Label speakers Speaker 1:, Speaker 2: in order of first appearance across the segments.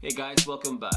Speaker 1: Hey guys, welcome back.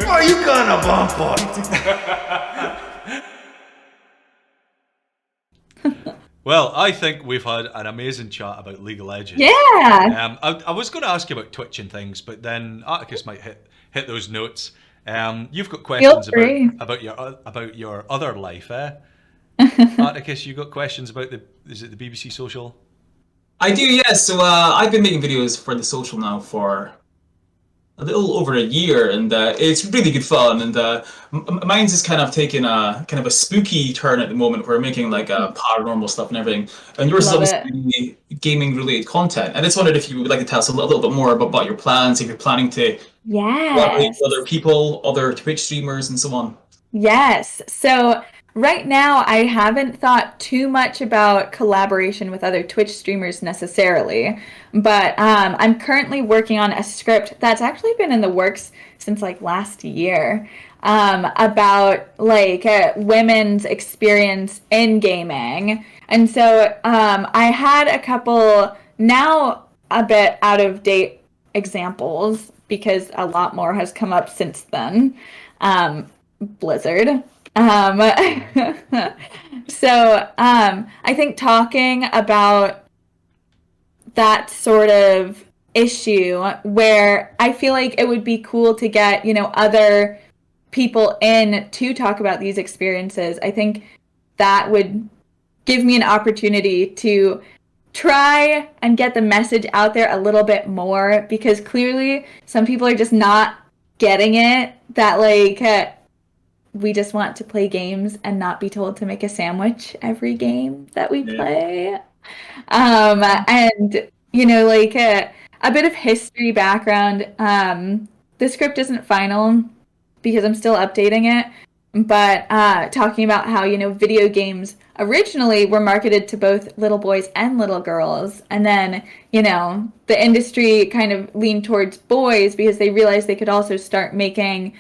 Speaker 2: Are you gonna Bampot?
Speaker 3: Well, I think we've had an amazing chat about League of Legends.
Speaker 4: Yeah.
Speaker 3: I was going to ask you about Twitch and things, but then Atticus might hit those notes. You've got questions
Speaker 4: free.
Speaker 3: about your other life, eh? Atticus, you got questions about the BBC Social?
Speaker 5: I do, yes. So I've been making videos for the social now for a little over a year, and it's really good fun. And mine's is kind of taking a spooky turn at the moment. We're making like paranormal stuff and everything. And yours
Speaker 4: Love
Speaker 5: is
Speaker 4: it.
Speaker 5: obviously gaming related content. I just wondered if you would like to tell us a little bit more about your plans, if you're planning to collaborate
Speaker 4: Yes.
Speaker 5: with other people, other Twitch streamers, and so on.
Speaker 4: Yes. So right now, I haven't thought too much about collaboration with other Twitch streamers necessarily, but I'm currently working on a script that's actually been in the works since like last year, about like women's experience in gaming. And so I had a couple now a bit out of date examples because a lot more has come up since then. Blizzard. I think talking about that sort of issue where I feel like it would be cool to get, other people in to talk about these experiences. I think that would give me an opportunity to try and get the message out there a little bit more, because clearly some people are just not getting it, that like we just want to play games and not be told to make a sandwich every game that we play. And like a bit of history background. The script isn't final because I'm still updating it, but talking about how video games originally were marketed to both little boys and little girls, and then the industry kind of leaned towards boys because they realized they could also start making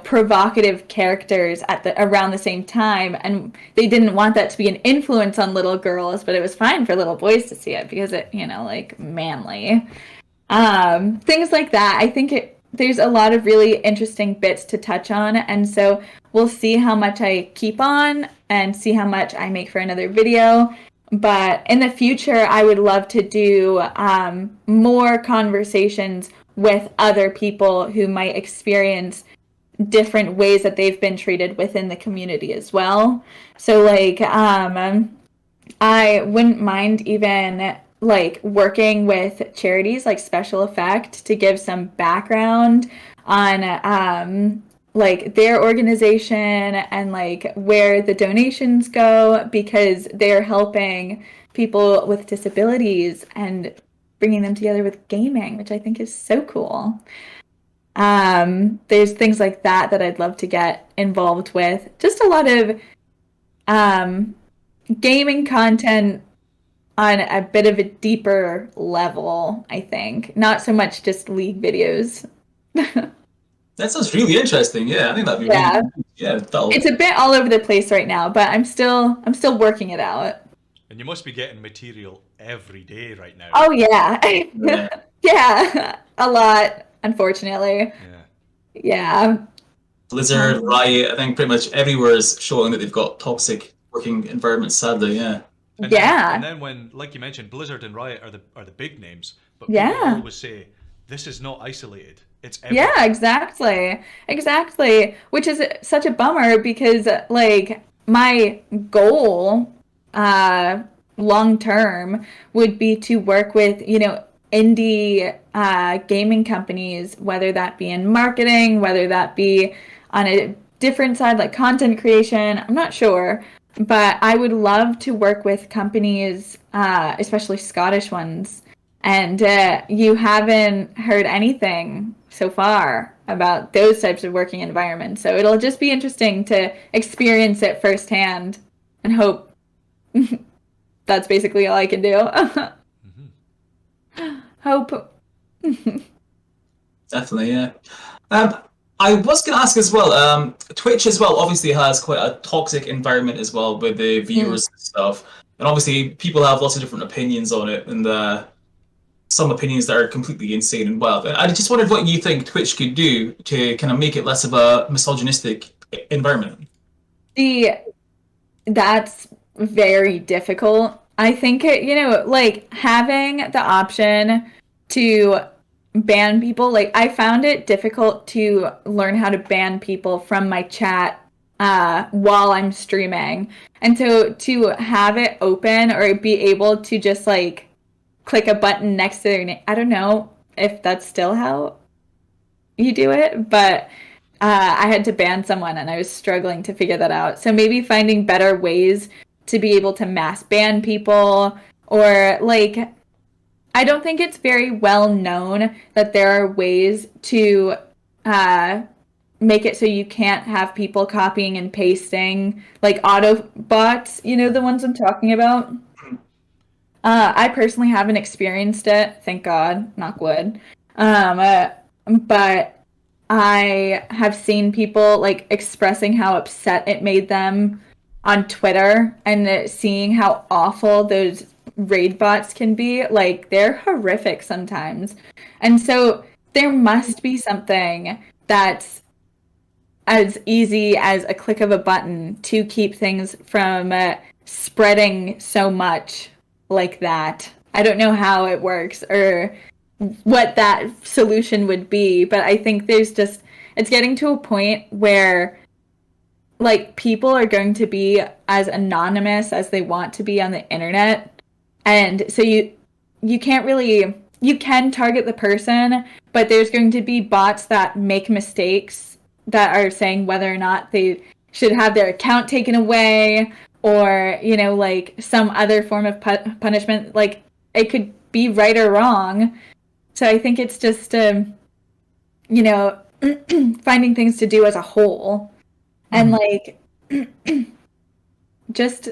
Speaker 4: provocative characters around the same time, and they didn't want that to be an influence on little girls, but it was fine for little boys to see it because it like manly. Things like that. I think there's a lot of really interesting bits to touch on, and so we'll see how much I keep on and see how much I make for another video. But in the future, I would love to do more conversations with other people who might experience different ways that they've been treated within the community as well. So like I wouldn't mind even like working with charities like Special Effect to give some background on like their organization and like where the donations go, because they're helping people with disabilities and bringing them together with gaming, which I think is so cool. There's things like that I'd love to get involved with. Just a lot of gaming content on a bit of a deeper level, I think. Not so much just League videos.
Speaker 5: That sounds really interesting. Yeah, I think that'd be
Speaker 4: Yeah.
Speaker 5: really yeah.
Speaker 4: It's a bit all over the place right now, but I'm still working it out.
Speaker 3: And you must be getting material every day right now.
Speaker 4: Oh yeah.
Speaker 5: Yeah.
Speaker 4: Yeah, a lot, unfortunately. Yeah.
Speaker 5: Blizzard, Riot, I think pretty much everywhere is showing that they've got toxic working environments, sadly, yeah.
Speaker 3: And then when, like you mentioned, Blizzard and Riot are the big names, but people always say, this is not isolated. It's everywhere.
Speaker 4: Yeah, exactly. Which is such a bummer because, like, my goal, long term, would be to work with, indie gaming companies, whether that be in marketing, whether that be on a different side, like content creation. I'm not sure, but I would love to work with companies, especially Scottish ones. And you haven't heard anything so far about those types of working environments. So it'll just be interesting to experience it firsthand and hope. That's basically all I can do. Hope.
Speaker 5: Definitely, yeah. I was going to ask as well, Twitch as well obviously has quite a toxic environment as well with the viewers and stuff. And obviously people have lots of different opinions on it, and some opinions that are completely insane and wild. And I just wondered what you think Twitch could do to kind of make it less of a misogynistic environment.
Speaker 4: That's very difficult. I think like having the option to ban people, like I found it difficult to learn how to ban people from my chat while I'm streaming. And so to have it open or be able to just like click a button next to their name, I don't know if that's still how you do it, but I had to ban someone and I was struggling to figure that out. So maybe finding better ways to be able to mass ban people, or like, I don't think it's very well known that there are ways to make it so you can't have people copying and pasting, like auto bots, the ones I'm talking about. I personally haven't experienced it, thank God, knock wood. But I have seen people like expressing how upset it made them on Twitter, and seeing how awful those raid bots can be. Like, they're horrific sometimes. And so there must be something that's as easy as a click of a button to keep things from spreading so much like that. I don't know how it works or what that solution would be, but I think it's getting to a point where like people are going to be as anonymous as they want to be on the internet. And so you can't really, you can target the person, but there's going to be bots that make mistakes that are saying whether or not they should have their account taken away, or, like some other form of punishment. Like, it could be right or wrong. So I think it's just, finding things to do as a whole. And like, just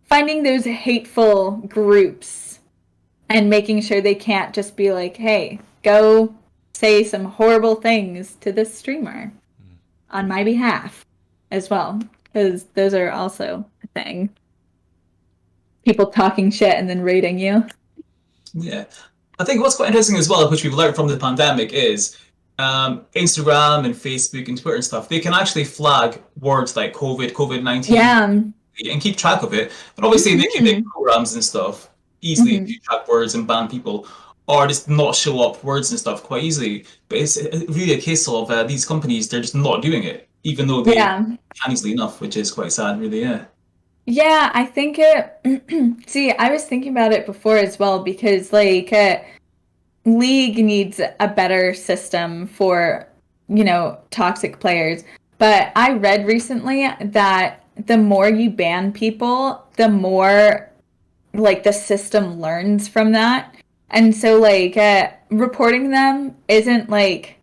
Speaker 4: finding those hateful groups and making sure they can't just be like, hey, go say some horrible things to this streamer on my behalf as well. Because those are also a thing. People talking shit and then rating you.
Speaker 5: Yeah. I think what's quite interesting as well, which we've learned from the pandemic, is Instagram and Facebook and Twitter and stuff, they can actually flag words like COVID-19, and keep track of it. But obviously they can make programs and stuff easily to track words and ban people, or just not show up words and stuff quite easily. But it's really a case of these companies, they're just not doing it, even though they can easily enough, which is quite sad, really, yeah.
Speaker 4: Yeah, I think see, I was thinking about it before as well, because like League needs a better system for, toxic players. But I read recently that the more you ban people, the more like the system learns from that. And so like reporting them isn't like,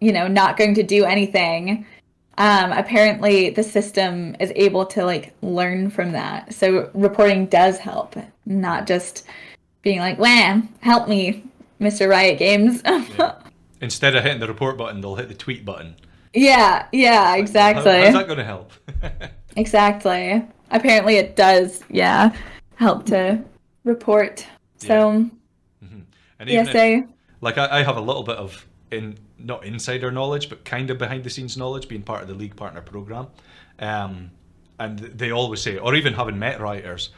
Speaker 4: not going to do anything. Apparently the system is able to like learn from that. So reporting does help, not just being like, wham, help me, Mr. Riot Games.
Speaker 3: Yeah. Instead of hitting the report button, they'll hit the tweet button.
Speaker 4: Yeah, exactly.
Speaker 3: How's that going to help?
Speaker 4: Exactly. Apparently it does, help to report. So,
Speaker 3: And even like I have a little bit of not insider knowledge, but kind of behind the scenes knowledge, being part of the League Partner Program. And they always say, or even having met writers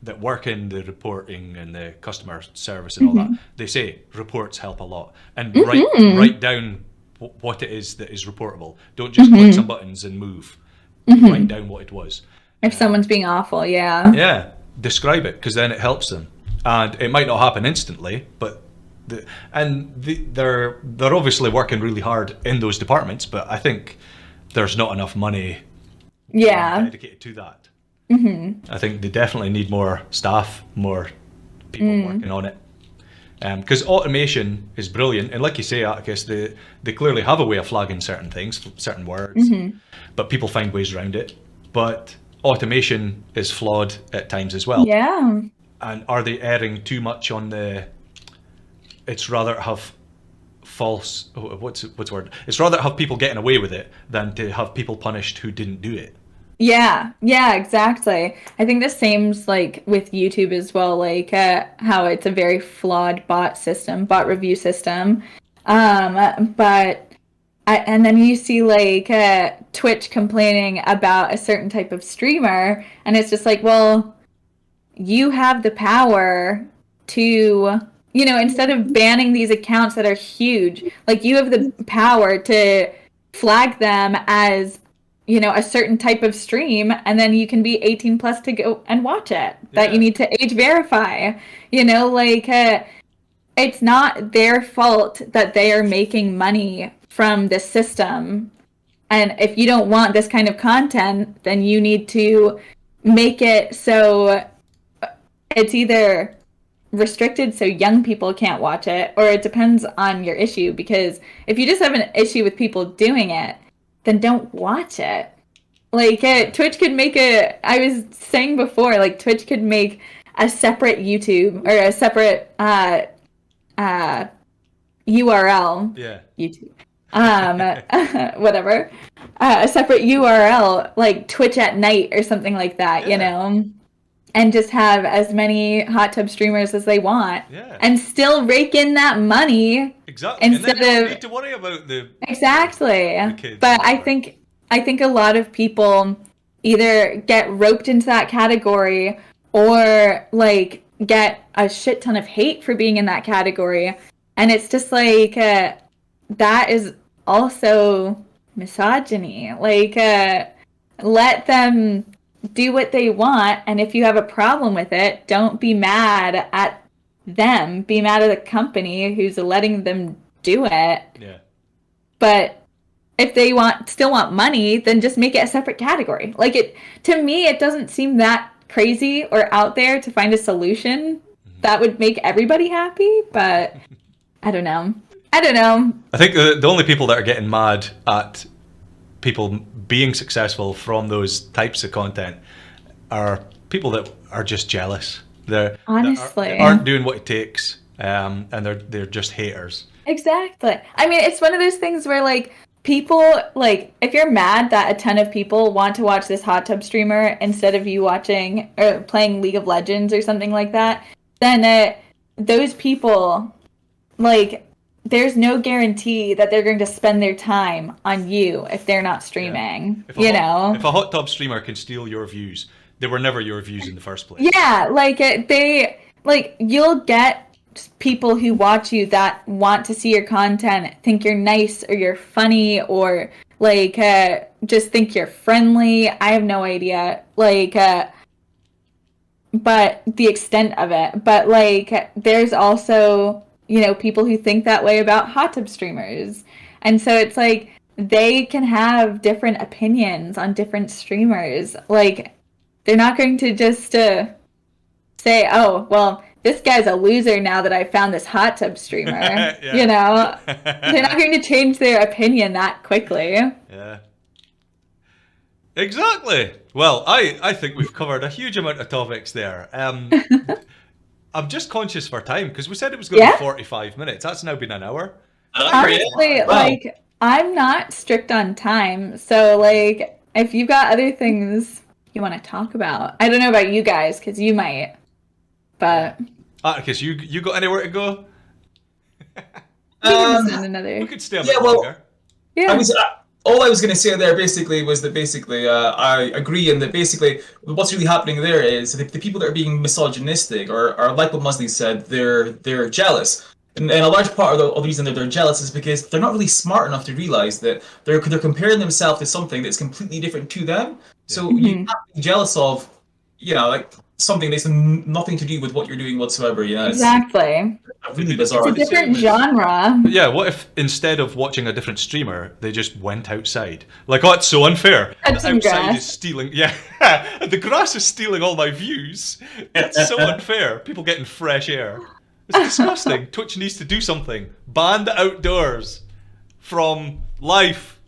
Speaker 3: that work in the reporting and the customer service and all that, they say reports help a lot. And write down what it is that is reportable. Don't just click some buttons and move. Write down what it was.
Speaker 4: If someone's being awful, yeah,
Speaker 3: describe it, because then it helps them. And it might not happen instantly, but they're obviously working really hard in those departments. But I think there's not enough money dedicated to that. I think they definitely need more staff, more people working on it. Because automation is brilliant, and like you say, Atticus, they clearly have a way of flagging certain things, certain words, but people find ways around it. But automation is flawed at times as well.
Speaker 4: Yeah.
Speaker 3: And are they erring too much on it's rather have false, what's the word? It's rather have people getting away with it than to have people punished who didn't do it.
Speaker 4: Yeah, exactly. I think the same's like with YouTube as well, like how it's a very flawed bot review system. And then you see like Twitch complaining about a certain type of streamer, and it's just like, well, you have the power to, instead of banning these accounts that are huge, like you have the power to flag them as a certain type of stream, and then you can be 18 plus to go and watch it. That you need to age verify. It's not their fault that they are making money from the system. And if you don't want this kind of content, then you need to make it so it's either restricted so young people can't watch it, or it depends on your issue. Because if you just have an issue with people doing it, then don't watch it. Like, Twitch could make I was saying before, like, Twitch could make a separate YouTube, or a separate URL.
Speaker 3: Yeah.
Speaker 4: YouTube. Whatever. A separate URL, like Twitch at night or something like that, and just have as many hot tub streamers as they want, and still rake in that money.
Speaker 3: Exactly.
Speaker 4: Instead
Speaker 3: and then you
Speaker 4: of
Speaker 3: don't need to worry about the kids.
Speaker 4: But I think a lot of people either get roped into that category, or like get a shit ton of hate for being in that category, and it's just like that is also misogyny. Like, let them do what they want, and if you have a problem with it, don't be mad at them. Be mad at the company who's letting them do it.
Speaker 3: Yeah.
Speaker 4: But if they still want money, then just make it a separate category. Like, to me, it doesn't seem that crazy or out there to find a solution that would make everybody happy, but I don't know.
Speaker 3: I think the only people that are getting mad at people being successful from those types of content are people that are just jealous.
Speaker 4: Honestly,
Speaker 3: they aren't doing what it takes, and they're just haters.
Speaker 4: Exactly. I mean, it's one of those things where, like, people, like, if you're mad that a ton of people want to watch this hot tub streamer instead of you watching or playing League of Legends or something like that, then those people, like, there's no guarantee that they're going to spend their time on you if they're not streaming.
Speaker 3: Yeah. If a hot tub streamer can steal your views, they were never your views in the first place.
Speaker 4: Yeah, you'll get people who watch you that want to see your content, think you're nice or you're funny, or like just think you're friendly. I have no idea. But the extent of it. But like, there's also, people who think that way about hot tub streamers. And so it's like, they can have different opinions on different streamers. Like, they're not going to just say, oh, well, this guy's a loser now that I found this hot tub streamer. They're not going to change their opinion that quickly.
Speaker 3: Yeah. Exactly. Well, I think we've covered a huge amount of topics there. I'm just conscious for time, because we said it was going to be 45 minutes. That's now been an hour.
Speaker 4: Honestly, like, I'm not strict on time. So, like, if you've got other things you want to talk about, I don't know about you guys, because you might, but...
Speaker 3: Atticus, you got anywhere to go?
Speaker 4: We
Speaker 3: could stay a bit longer.
Speaker 4: Yeah.
Speaker 5: All I was going to say there was that I agree, and that basically what's really happening there is that the people that are being misogynistic are like what Musley said, they're jealous. And a large part of the reason that they're jealous is because they're not really smart enough to realize that they're comparing themselves to something that's completely different to them. So you can't be jealous of like something that's nothing to do with what you're doing whatsoever. Yeah,
Speaker 4: Exactly.
Speaker 5: It's really bizarre.
Speaker 4: It's a different genre.
Speaker 3: Yeah, what if instead of watching a different streamer, they just went outside? Like, oh, it's so unfair.
Speaker 4: Cut some
Speaker 3: Outside
Speaker 4: grass.
Speaker 3: is stealing. Yeah, the grass is stealing all my views. It's so unfair. People getting fresh air. It's disgusting. Twitch needs to do something. Ban the outdoors from life.